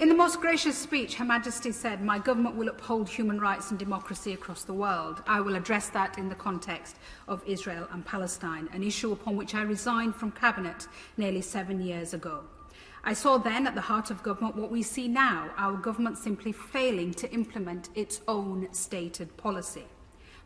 In the most gracious speech, Her Majesty said, "My government will uphold human rights and democracy across the world." I will address that in the context of Israel and Palestine, an issue upon which I resigned from Cabinet nearly 7 years ago. I saw then at the heart of government what we see now, our government simply failing to implement its own stated policy.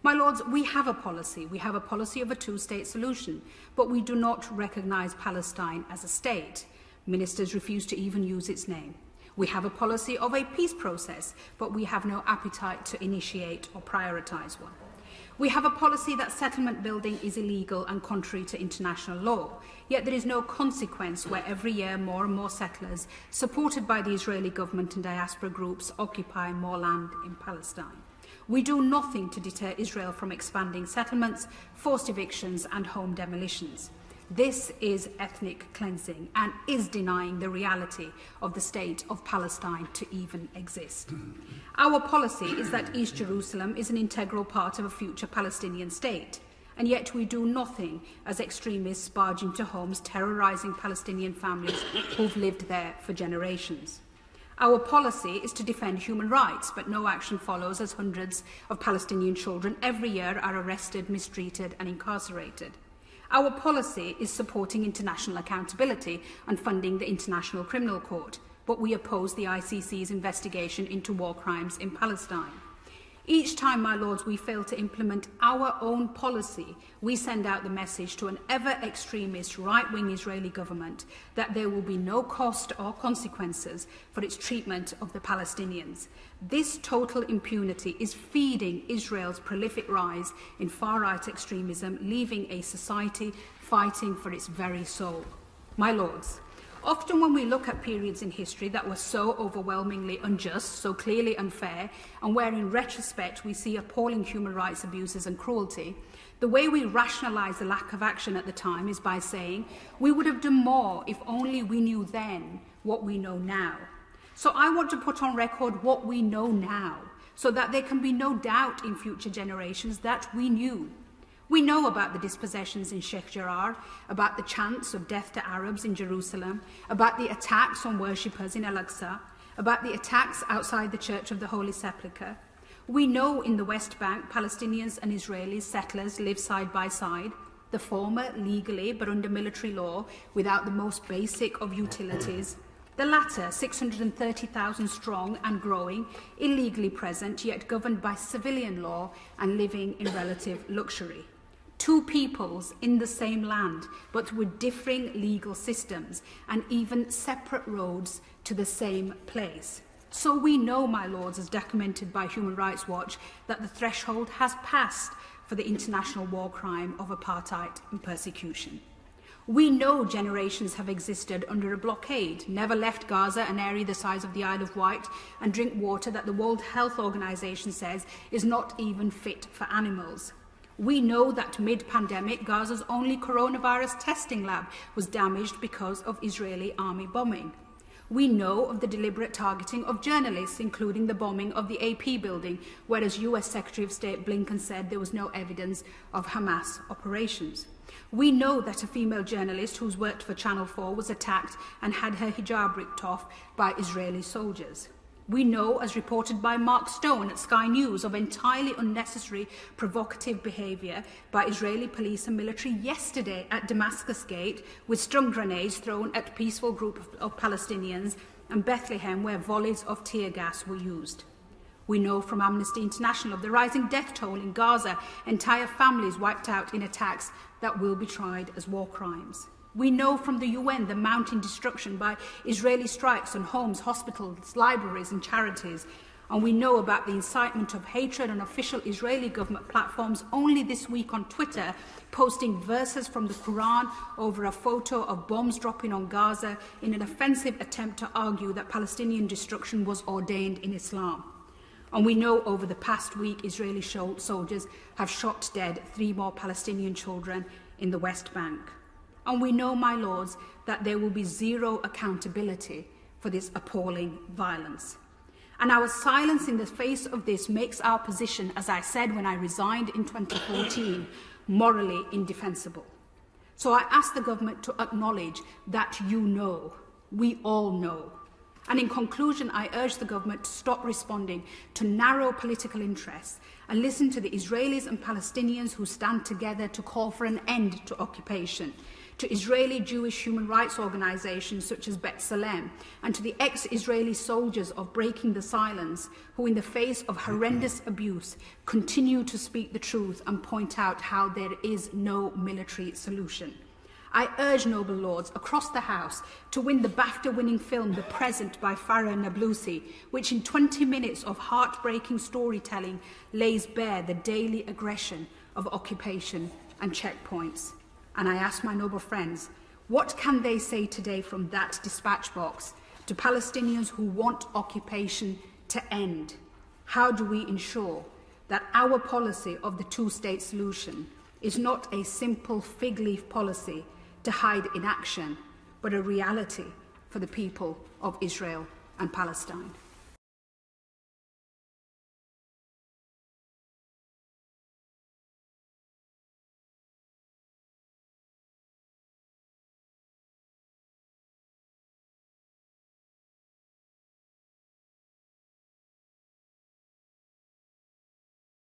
My Lords, we have a policy. We have a policy of a two-state solution, but we do not recognise Palestine as a state. Ministers refuse to even use its name. We have a policy of a peace process, but we have no appetite to initiate or prioritise one. We have a policy that settlement building is illegal and contrary to international law, yet there is no consequence where every year more and more settlers, supported by the Israeli government and diaspora groups, occupy more land in Palestine. We do nothing to deter Israel from expanding settlements, forced evictions and home demolitions. This is ethnic cleansing and is denying the reality of the state of Palestine to even exist. Our policy is that East Jerusalem is an integral part of a future Palestinian state, and yet we do nothing as extremists barge into homes terrorising Palestinian families who've lived there for generations. Our policy is to defend human rights, but no action follows as hundreds of Palestinian children every year are arrested, mistreated and incarcerated. Our policy is supporting international accountability and funding the International Criminal Court, but we oppose the ICC's investigation into war crimes in Palestine. Each time, my Lords, we fail to implement our own policy, we send out the message to an ever-extremist right-wing Israeli government that there will be no cost or consequences for its treatment of the Palestinians. This total impunity is feeding Israel's prolific rise in far-right extremism, leaving a society fighting for its very soul. My Lords, often when we look at periods in history that were so overwhelmingly unjust, so clearly unfair, and where in retrospect we see appalling human rights abuses and cruelty, the way we rationalise the lack of action at the time is by saying we would have done more if only we knew then what we know now. So I want to put on record what we know now, so that there can be no doubt in future generations that we knew. We know about the dispossessions in Sheikh Jarrah, about the chants of death to Arabs in Jerusalem, about the attacks on worshippers in Al-Aqsa, about the attacks outside the Church of the Holy Sepulchre. We know in the West Bank, Palestinians and Israeli settlers live side by side, the former legally but under military law without the most basic of utilities, the latter 630,000 strong and growing, illegally present yet governed by civilian law and living in relative luxury. Two peoples in the same land, but with differing legal systems and even separate roads to the same place. So we know, my Lords, as documented by Human Rights Watch, that the threshold has passed for the international war crime of apartheid and persecution. We know generations have existed under a blockade, never left Gaza, an area the size of the Isle of Wight, and drink water that the World Health Organization says is not even fit for animals. We know that mid-pandemic, Gaza's only coronavirus testing lab was damaged because of Israeli army bombing. We know of the deliberate targeting of journalists, including the bombing of the AP building, whereas US Secretary of State Blinken said there was no evidence of Hamas operations. We know that a female journalist who's worked for Channel 4 was attacked and had her hijab ripped off by Israeli soldiers. We know, as reported by Mark Stone at Sky News, of entirely unnecessary provocative behaviour by Israeli police and military yesterday at Damascus Gate, with stun grenades thrown at a peaceful group of Palestinians, and Bethlehem, where volleys of tear gas were used. We know from Amnesty International of the rising death toll in Gaza, entire families wiped out in attacks that will be tried as war crimes. We know from the UN the mounting destruction by Israeli strikes on homes, hospitals, libraries and charities. And we know about the incitement of hatred on official Israeli government platforms only this week on Twitter, posting verses from the Quran over a photo of bombs dropping on Gaza in an offensive attempt to argue that Palestinian destruction was ordained in Islam. And we know over the past week Israeli soldiers have shot dead 3 more Palestinian children in the West Bank. And we know, my Lords, that there will be zero accountability for this appalling violence. And our silence in the face of this makes our position, as I said when I resigned in 2014, morally indefensible. So I ask the government to acknowledge that you know, we all know, And in conclusion, I urge the government to stop responding to narrow political interests and listen to the Israelis and Palestinians who stand together to call for an end to occupation, to Israeli Jewish human rights organisations such as B'Tselem, and to the ex-Israeli soldiers of Breaking the Silence who, in the face of horrendous abuse, continue to speak the truth and point out how there is no military solution. I urge noble lords across the House to win the BAFTA-winning film The Present by Farah Nablusi, which in 20 minutes of heartbreaking storytelling lays bare the daily aggression of occupation and checkpoints. And I ask my noble friends, what can they say today from that dispatch box to Palestinians who want occupation to end? How do we ensure that our policy of the two-state solution is not a simple fig leaf policy to hide inaction, but a reality for the people of Israel and Palestine?